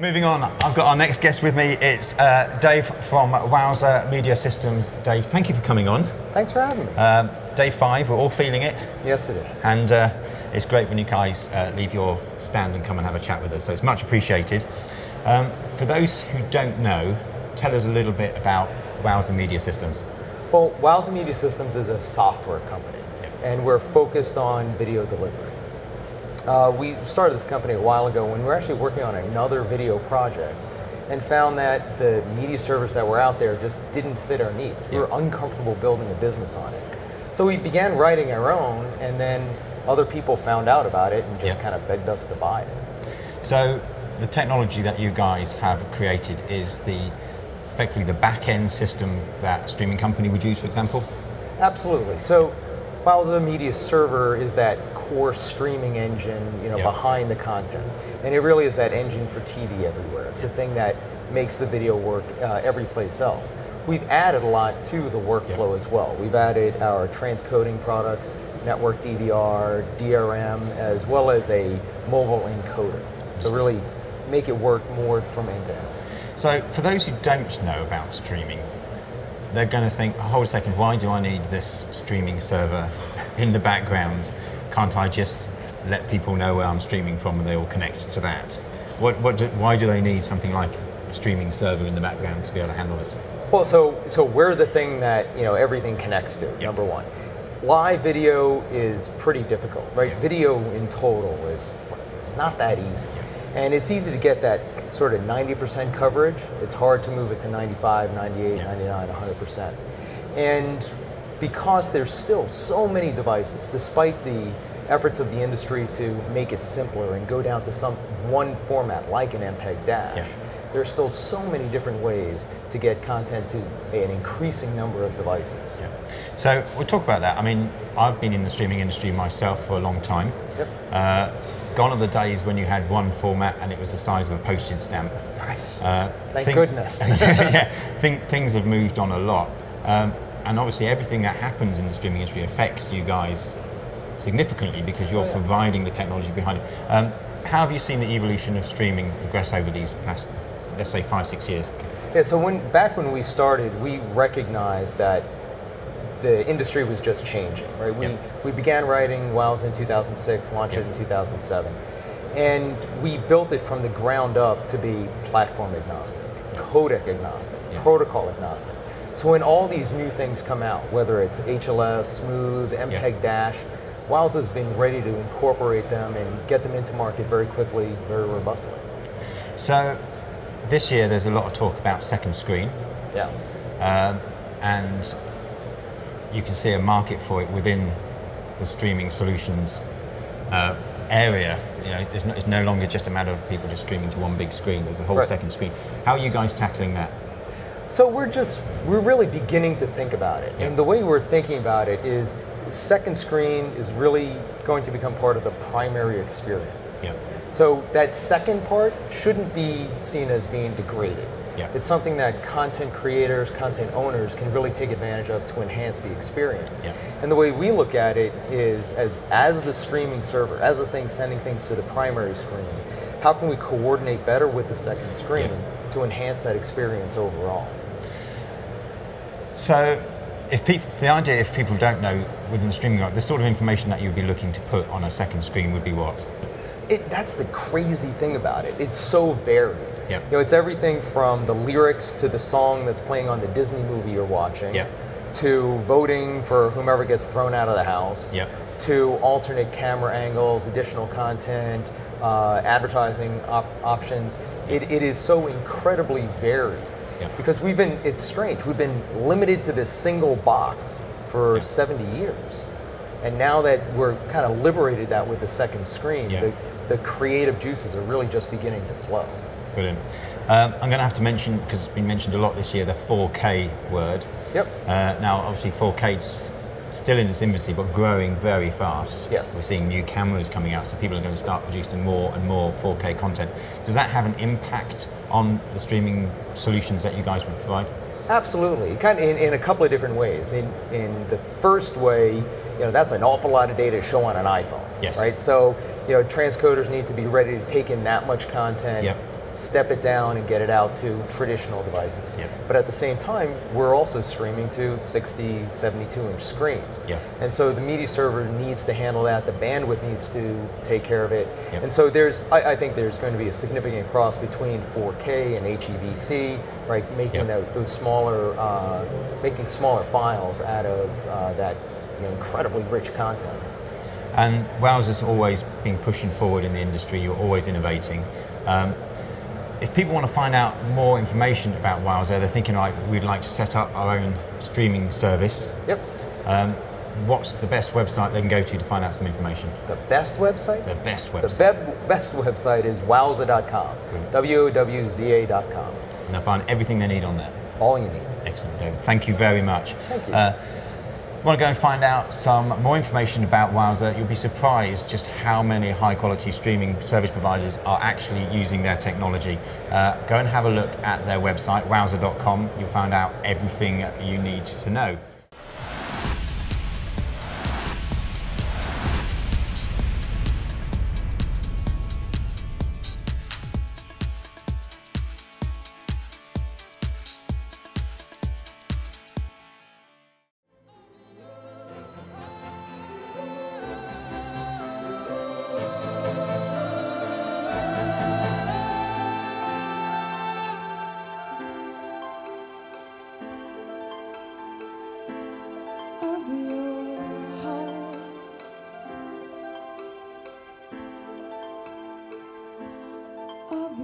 moving on, I've got our next guest with me. It's Dave from Wowza Media Systems. Dave, thank you for coming on. Thanks for having me. Day 5, we're all feeling it. Yes, it is. And it's great when you guys leave your stand and come and have a chat with us, so it's much appreciated. For those who don't know, tell us a little bit about Wowza Media Systems. Well, Wowza Media Systems is a software company, and we're focused on video delivery. We started this company a while ago when we were actually working on another video project and found that the media servers that were out there just didn't fit our needs. We were uncomfortable building a business on it. So we began writing our own, and then other people found out about it and just kind of begged us to buy it. So the technology that you guys have created is effectively the back-end system that a streaming company would use, for example? Absolutely. So Wowza Media Server is that core streaming engine, behind the content, and it really is that engine for TV everywhere. It's the thing that makes the video work every place else. We've added a lot to the workflow as well. We've added our transcoding products, network DVR, DRM, as well as a mobile encoder. So really make it work more from end to end. So for those who don't know about streaming, they're going to think, hold a second, why do I need this streaming server in the background? Can't I just let people know where I'm streaming from and they all connect to that? Why do they need something like a streaming server in the background to be able to handle this? Well, so we're the thing that everything connects to, number one. Live video is pretty difficult, right? Video in total is not that easy. And it's easy to get that sort of 90% coverage. It's hard to move it to 95, 98, 99, 100%. And because there's still so many devices, despite the efforts of the industry to make it simpler and go down to one format like an MPEG dash, there's still so many different ways to get content to an increasing number of devices. So we'll talk about that. I mean, I've been in the streaming industry myself for a long time. Gone are the days when you had one format and it was the size of a postage stamp. Right. Thank goodness. Things have moved on a lot. And obviously everything that happens in the streaming industry affects you guys significantly because you're providing the technology behind it. How have you seen the evolution of streaming progress over these past, let's say, 5-6 years? Yeah, so back when we started, we recognized that the industry was just changing, right? We began writing Wowza in 2006, launched it in 2007, and we built it from the ground up to be platform agnostic, codec agnostic, protocol agnostic. So when all these new things come out, whether it's HLS, Smooth, MPEG dash, Wowza's been ready to incorporate them and get them into market very quickly, very robustly. So this year there's a lot of talk about second screen. And you can see a market for it within the streaming solutions area. It's no longer just a matter of people just streaming to one big screen. There's a whole second screen. How are you guys tackling that? So we're really beginning to think about it. And the way we're thinking about it is the second screen is really going to become part of the primary experience. So that second part shouldn't be seen as being degraded. It's something that content creators, content owners can really take advantage of to enhance the experience. And the way we look at it is as the streaming server, as the thing sending things to the primary screen, how can we coordinate better with the second screen to enhance that experience overall? So if people don't know within the streaming, the sort of information that you'd be looking to put on a second screen would be what? That's the crazy thing about it. It's so varied. It's everything from the lyrics to the song that's playing on the Disney movie you're watching, to voting for whomever gets thrown out of the house, to alternate camera angles, additional content, advertising options. It is so incredibly varied. Because it's strange, we've been limited to this single box for 70 years. And now that we're kind of liberated that with the second screen, the creative juices are really just beginning to flow. Brilliant. I'm going to have to mention, because it's been mentioned a lot this year, the 4K word. Now, obviously 4K is still in its infancy, but growing very fast. We're seeing new cameras coming out, so people are going to start producing more and more 4K content. Does that have an impact on the streaming solutions that you guys would provide? Absolutely, kind of in a couple of different ways. In the first way, that's an awful lot of data to show on an iPhone, right? So, transcoders need to be ready to take in that much content, step it down and get it out to traditional devices. Yep. But at the same time, we're also streaming to 60, 72-inch screens. Yep. And so the media server needs to handle that, the bandwidth needs to take care of it. Yep. And so I think there's going to be a significant cross between 4K and HEVC, right? Making those smaller, making smaller files out of that incredibly rich content. And Wowza's always been pushing forward in the industry. You're always innovating. If people want to find out more information about Wowza, they're thinking, like, we'd like to set up our own streaming service. Yep. What's the best website they can go to find out some information? The best website? The best website. The best website is wowza.com. WOWZA.com. And they'll find everything they need on there. All you need. Excellent, David. Thank you very much. Thank you. Want to go and find out some more information about Wowza? You'll be surprised just how many high-quality streaming service providers are actually using their technology. Go and have a look at their website, wowza.com. You'll find out everything you need to know. I'll be